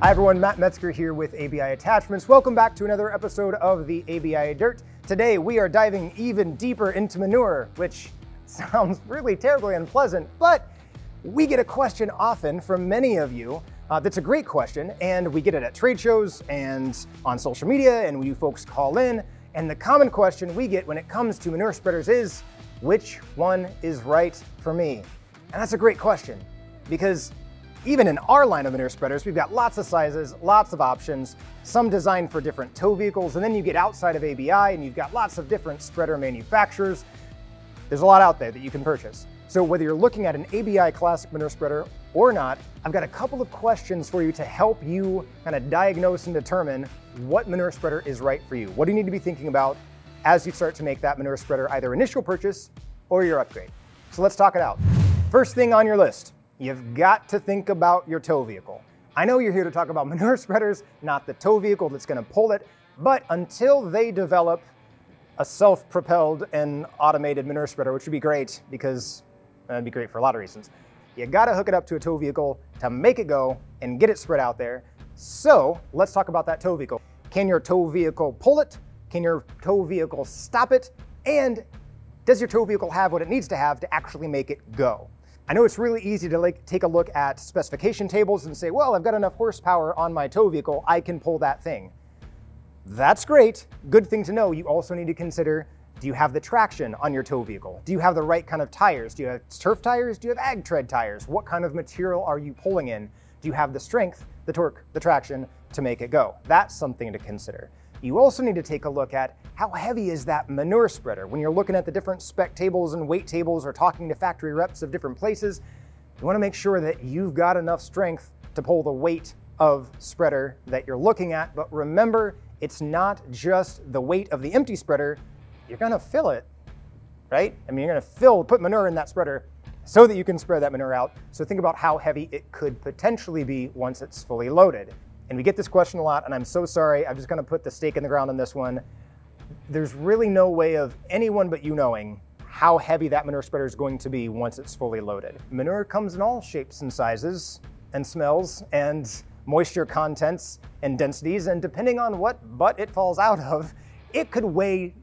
Hi everyone, Matt Metzger here with ABI Attachments. Welcome back to another episode of the ABI Dirt. Today we are diving even deeper into manure, which sounds really terribly unpleasant, but we get a question often from many of you. That's a great question, and we get it at trade shows and on social media, and you folks call in. And the common question we get when it comes to manure spreaders is, which one is right for me? And that's a great question, because even in our line of manure spreaders, we've got lots of sizes, lots of options, some designed for different tow vehicles, and then you get outside of ABI and you've got lots of different spreader manufacturers. There's a lot out there that you can purchase. So whether you're looking at an ABI classic manure spreader or not, I've got a couple of questions for you to help you kind of diagnose and determine what manure spreader is right for you. What do you need to be thinking about as you start to make that manure spreader either initial purchase or your upgrade? So let's talk it out. First thing on your list, you've got to think about your tow vehicle. I know you're here to talk about manure spreaders, not the tow vehicle that's going to pull it, but until they develop a self-propelled and automated manure spreader, which would be great because that'd be great for a lot of reasons, you got to hook it up to a tow vehicle to make it go and get it spread out there. So let's talk about that tow vehicle. Can your tow vehicle pull it? Can your tow vehicle stop it? And does your tow vehicle have what it needs to have to actually make it go? I know it's really easy to take a look at specification tables and say, well, I've got enough horsepower on my tow vehicle, I can pull that thing. That's great. Good thing to know. You also need to consider, do you have the traction on your tow vehicle? Do you have the right kind of tires? Do you have turf tires? Do you have ag tread tires? What kind of material are you pulling in? Do you have the strength, the torque, the traction to make it go? That's something to consider. You also need to take a look at how heavy is that manure spreader. When you're looking at the different spec tables and weight tables or talking to factory reps of different places, you want to make sure that you've got enough strength to pull the weight of spreader that you're looking at. But remember, it's not just the weight of the empty spreader. You're going to fill it, right? I mean, you're going to put manure in that spreader so that you can spread that manure out. So think about how heavy it could potentially be once it's fully loaded. And we get this question a lot, and I'm so sorry. I'm just going to put the stake in the ground on this one. There's really no way of anyone but you knowing how heavy that manure spreader is going to be once it's fully loaded. Manure comes in all shapes and sizes and smells and moisture contents and densities, and depending on what butt it falls out of, it could weigh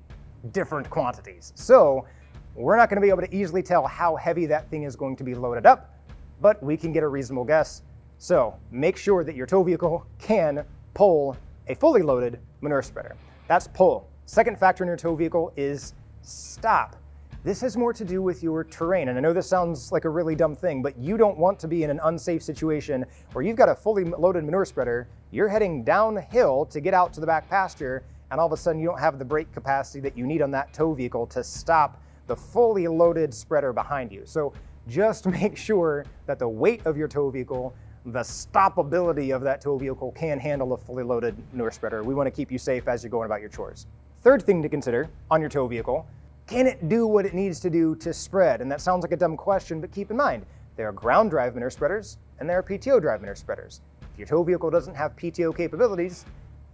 different quantities. So we're not going to be able to easily tell how heavy that thing is going to be loaded up, but we can get a reasonable guess. So make sure that your tow vehicle can pull a fully loaded manure spreader. That's pull. Second factor in your tow vehicle is stop. This has more to do with your terrain. And I know this sounds like a really dumb thing, but you don't want to be in an unsafe situation where you've got a fully loaded manure spreader, you're heading downhill to get out to the back pasture, and all of a sudden you don't have the brake capacity that you need on that tow vehicle to stop the fully loaded spreader behind you. So just make sure that the weight of your tow vehicle, the stoppability of that tow vehicle can handle a fully loaded manure spreader. We want to keep you safe as you're going about your chores. Third thing to consider on your tow vehicle, can it do what it needs to do to spread? And that sounds like a dumb question, but keep in mind, there are ground drive manure spreaders and there are PTO drive manure spreaders. If your tow vehicle doesn't have PTO capabilities,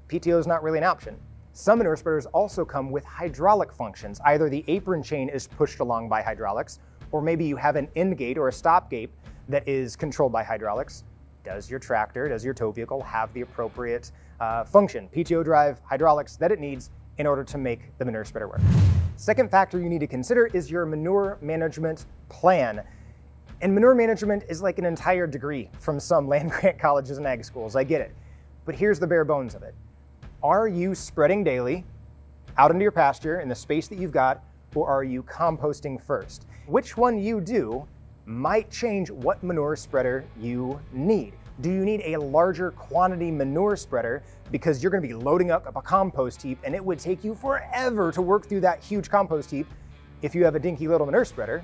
PTO is not really an option. Some manure spreaders also come with hydraulic functions. Either the apron chain is pushed along by hydraulics, or maybe you have an end gate or a stop gate that is controlled by hydraulics. Does your tractor, does your tow vehicle have the appropriate function, PTO drive, hydraulics that it needs in order to make the manure spreader work? Second factor you need to consider is your manure management plan. And manure management is like an entire degree from some land-grant colleges and ag schools, I get it. But here's the bare bones of it. Are you spreading daily out into your pasture in the space that you've got, or are you composting first? Which one you do might change what manure spreader you need. Do you need a larger quantity manure spreader because you're going to be loading up a compost heap and it would take you forever to work through that huge compost heap if you have a dinky little manure spreader?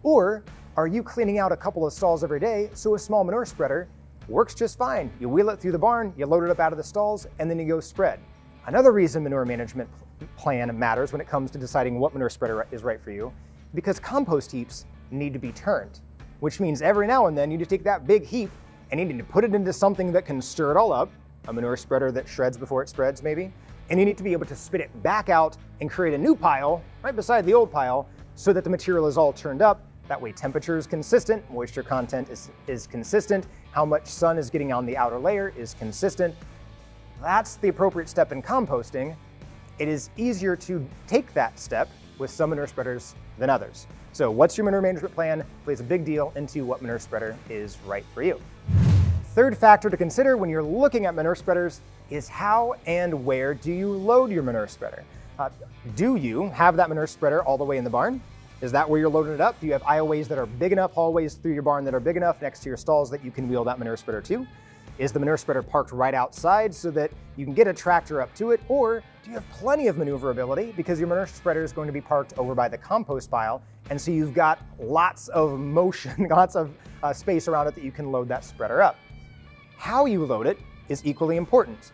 Or are you cleaning out a couple of stalls every day so a small manure spreader works just fine? You wheel it through the barn, you load it up out of the stalls, and then you go spread. Another reason manure management plan matters when it comes to deciding what manure spreader is right for you, because compost heaps need to be turned, which means every now and then you need to take that big heap and you need to put it into something that can stir it all up, a manure spreader that shreds before it spreads maybe, and you need to be able to spit it back out and create a new pile right beside the old pile so that the material is all turned up That way temperature is consistent, moisture content is consistent, how much sun is getting on the outer layer is consistent. That's the appropriate step in composting. It is easier to take that step with some manure spreaders than others. So what's your manure management plan plays a big deal into what manure spreader is right for you. Third factor to consider when you're looking at manure spreaders is how and where do you load your manure spreader? Do you have that manure spreader all the way in the barn? Is that where you're loading it up? Do you have aisleways that are big enough, hallways through your barn that are big enough next to your stalls that you can wheel that manure spreader to? Is the manure spreader parked right outside so that you can get a tractor up to it? Or do you have plenty of maneuverability because your manure spreader is going to be parked over by the compost pile, and so you've got lots of motion, lots of space around it that you can load that spreader up? How you load it is equally important.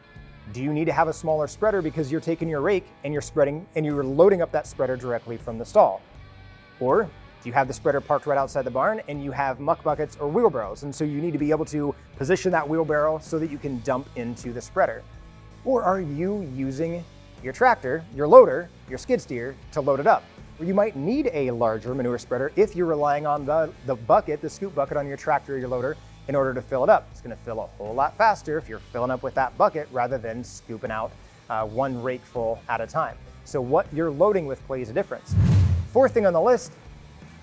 Do you need to have a smaller spreader because you're taking your rake and you're spreading and you're loading up that spreader directly from the stall? Or do you have the spreader parked right outside the barn and you have muck buckets or wheelbarrows, and so you need to be able to position that wheelbarrow so that you can dump into the spreader? Or are you using your tractor, your loader, your skid steer to load it up? Or you might need a larger manure spreader if you're relying on the bucket, the scoop bucket on your tractor or your loader in order to fill it up. It's going to fill a whole lot faster if you're filling up with that bucket rather than scooping out one rake full at a time. So what you're loading with plays a difference. Fourth thing on the list,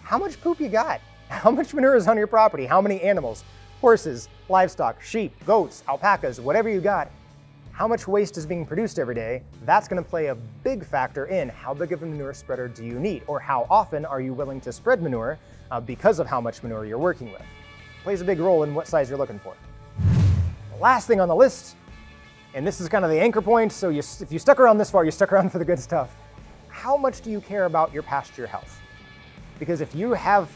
how much poop you got? How much manure is on your property? How many animals? Horses, livestock, sheep, goats, alpacas, whatever you got. How much waste is being produced every day? That's going to play a big factor in how big of a manure spreader do you need, or how often are you willing to spread manure because of how much manure you're working with. Plays a big role in what size you're looking for. The last thing on the list, and this is kind of the anchor point, so if you stuck around this far, you stuck around for the good stuff. How much do you care about your pasture health? Because if you have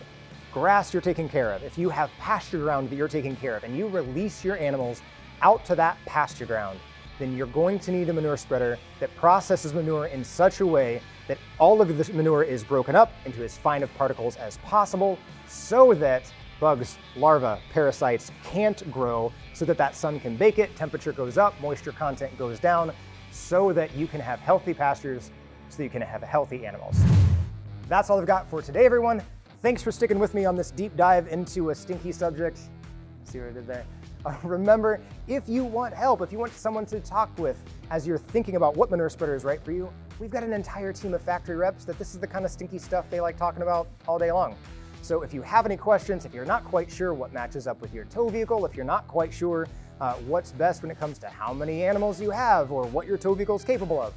grass you're taking care of, if you have pasture ground that you're taking care of, and you release your animals out to that pasture ground, then you're going to need a manure spreader that processes manure in such a way that all of the manure is broken up into as fine of particles as possible so that bugs, larvae, parasites can't grow, so that sun can bake it, temperature goes up, moisture content goes down, so that you can have healthy pastures, so that you can have healthy animals. That's all I've got for today, everyone. Thanks for sticking with me on this deep dive into a stinky subject. See what I did there? Remember, if you want help, if you want someone to talk with as you're thinking about what manure spreader is right for you, we've got an entire team of factory reps that this is the kind of stinky stuff they like talking about all day long. So if you have any questions, if you're not quite sure what matches up with your tow vehicle, if you're not quite sure what's best when it comes to how many animals you have or what your tow vehicle is capable of,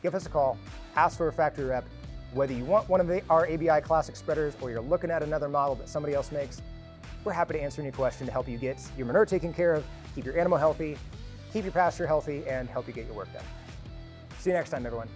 give us a call, ask for a factory rep. Whether you want one of our ABI classic spreaders or you're looking at another model that somebody else makes, we're happy to answer any question to help you get your manure taken care of, keep your animal healthy, keep your pasture healthy, and help you get your work done. See you next time, everyone.